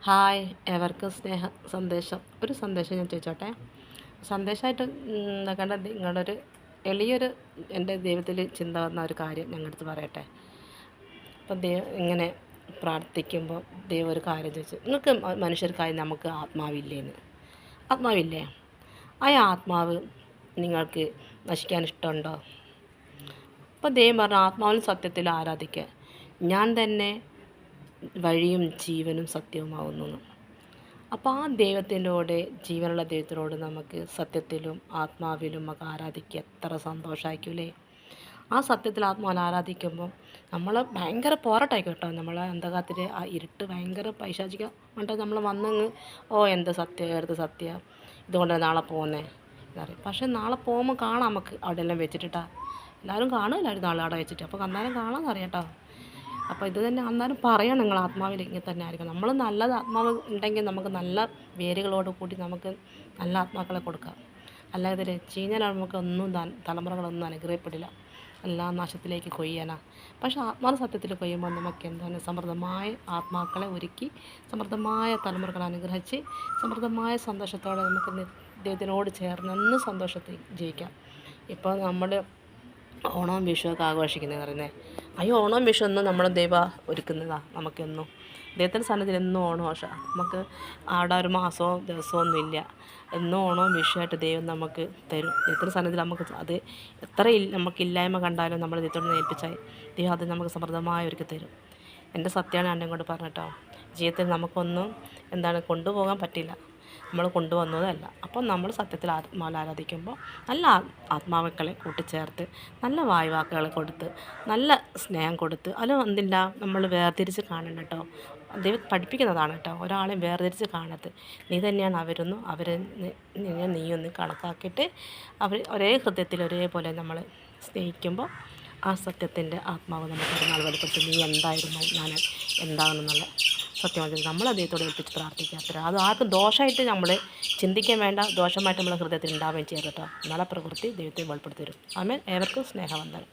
Hi, ഏവർക്കും സ്നേഹ സന്ദേശം. ഒരു സന്ദേശം ഞാൻ ചോദിച്ചോട്ടെ. സന്ദേശമായിട്ട് കണ്ട നിങ്ങളൊരു എളിയൊരു എൻ്റെ ദൈവത്തിൽ ചിന്ത വന്ന ഒരു കാര്യം ഞങ്ങളുടെ അടുത്ത് പറയട്ടെ. അപ്പം ദൈവം ഇങ്ങനെ പ്രാർത്ഥിക്കുമ്പോൾ ദൈവം ഒരു കാര്യം ചോദിച്ചു, നിങ്ങൾക്ക് മനുഷ്യർക്കായി നമുക്ക് ആത്മാവില്ലേന്ന്. ആത്മാവില്ലേ? ആ ആത്മാവ് നിങ്ങൾക്ക് നശിക്കാൻ ഇഷ്ടമുണ്ടോ? അപ്പം ദൈവം പറഞ്ഞു, ആത്മാവിനും സത്യത്തിൽ ആരാധിക്കുക, ഞാൻ തന്നെ വഴിയും ജീവനും സത്യവുമാവുന്നു. അപ്പോൾ ആ ദൈവത്തിനോട്, ജീവനുള്ള ദൈവത്തിനോട് നമുക്ക് സത്യത്തിലും ആത്മാവിലും നമുക്ക് ആരാധിക്കുക എത്ര സന്തോഷമായിരിക്കൂലേ. ആ സത്യത്തിൽ ആത്മാവിൽ ആരാധിക്കുമ്പം നമ്മൾ ഭയങ്കര പോരാട്ടമായിരിക്കും കേട്ടോ. നമ്മളെ അന്ധകാരത്തിൽ ആ ഇരുട്ട് ഭയങ്കര പൈശാചിക എന്നിട്ട് നമ്മൾ വന്നങ്ങ് എന്ത് സത്യം, എടുത്ത് സത്യം, ഇതുകൊണ്ട് നാളെ പോകുന്നേ എന്നറിയും. പക്ഷേ നാളെ പോകുമ്പോൾ കാണാം നമുക്ക് അവിടെ എല്ലാം വെച്ചിട്ടാ. എല്ലാവരും കാണുമല്ലായിരുന്നു നാളെ അവിടെ വെച്ചിട്ട്. അപ്പോൾ അന്നേരം കാണാമെന്നറിയാം കേട്ടോ. അപ്പോൾ ഇത് തന്നെ അന്നേരം പറയണം, നിങ്ങൾ ആത്മാവിൽ ഇങ്ങനെ തന്നെ ആയിരിക്കണം. നമ്മൾ നല്ലത് ആത്മാവ് ഉണ്ടെങ്കിൽ നമുക്ക് നല്ല വേരുകളോട് കൂടി നമുക്ക് നല്ല ആത്മാക്കളെ കൊടുക്കാം. അല്ലാതെ ചീഞ്ഞാൽ നമുക്ക് ഒന്നും തലമുറകളൊന്നും അനുഗ്രഹപ്പെടില്ല, എല്ലാ നാശത്തിലേക്ക് കൊയ്യാനാ. പക്ഷേ ആത്മാവ് സത്യത്തിൽ കൊയ്യുമ്പോൾ നമുക്ക് എന്താണ് സമൃദ്ധമായ ആത്മാക്കളെ ഒരുക്കി സമൃദ്ധമായ തലമുറകളെ അനുഗ്രഹിച്ച് സമൃദ്ധമായ സന്തോഷത്തോടെ നമുക്ക് ദൈവത്തിനോട് ചേർന്ന് എന്ന് സന്തോഷത്തിൽ ജീവിക്കാം. ഇപ്പോൾ നമ്മൾ ഓണവും വിഷുവൊക്കെ ആഘോഷിക്കുന്നത് പറയുന്നത്, അയ്യോ ഓണവും വിഷു ഒന്നും നമ്മുടെ ദൈവം ഒരുക്കുന്നതാണ് നമുക്കെന്നും. ദൈവത്തിൻ്റെ സന്നിധിയിൽ എന്നും ഓണമാശം നമുക്ക് അവിടെ ഒരു മാസമോ ദിവസമോ ഒന്നുമില്ല. എന്നും ഓണവും വിഷുവായിട്ട് ദൈവം നമുക്ക് തരും. ദൈവത്തിൻ്റെ സന്നിധിയിൽ നമുക്ക് അത് എത്ര നമുക്കില്ലായ്മ കണ്ടാലും നമ്മൾ ദൈവത്തോട് ഏൽപ്പിച്ചാൽ ദൈവം അത് നമുക്ക് സമൃദ്ധമായി ഒരുക്കി തരും. എൻ്റെ സത്യമാണ് ഞാൻ കൊണ്ട് പറഞ്ഞിട്ടോ. ജീവിതത്തിൽ നമുക്കൊന്നും കൊണ്ടുപോകാൻ പറ്റില്ല, നമ്മൾ കൊണ്ടുവന്നതല്ല. അപ്പം നമ്മൾ സത്യത്തിൽ ആത്മാവിൽ ആരാധിക്കുമ്പോൾ നല്ല ആത്മാക്കളെ കൂട്ടിച്ചേർത്ത് നല്ല വായ്വാക്കുകളെ കൊടുത്ത് നല്ല സ്നേഹം കൊടുത്ത് അതിൽ എന്തില്ല നമ്മൾ വേർതിരിച്ച് കാണണം കേട്ടോ. ദൈവം പഠിപ്പിക്കുന്നതാണ് കേട്ടോ. ഒരാളെയും വേർതിരിച്ച് കാണരുത്. നീ തന്നെയാണ് അവരൊന്നും നീയൊന്നും കണക്കാക്കിയിട്ട് അവർ ഒരേ ഹൃദയത്തിൽ ഒരേപോലെ നമ്മൾ സ്നേഹിക്കുമ്പോൾ ആ സത്യത്തിൻ്റെ ആത്മാവ് നമുക്ക് നാൾ വെളിപ്പെടുത്തും. നീ എന്തായിരുന്നു, ഞാൻ എന്താണെന്നുള്ള സത്യമായി നമ്മൾ ദൈവത്തോട് ഏൽപ്പിച്ച് പ്രാർത്ഥിക്കാത്ത അത് ആർക്കും ദോഷമായിട്ട് നമ്മൾ ചിന്തിക്കാൻ വേണ്ട, ദോഷമായിട്ട് നമ്മളെ ഹൃദയത്തിൽ ഉണ്ടാവുകയും ചെയ്യരുത് കേട്ടോ. നല്ല പ്രവൃത്തി ദൈവത്തെ വെളിപ്പെടുത്തി തരും. ആമേൻ. ഏവർക്കും സ്നേഹവന്ദനം.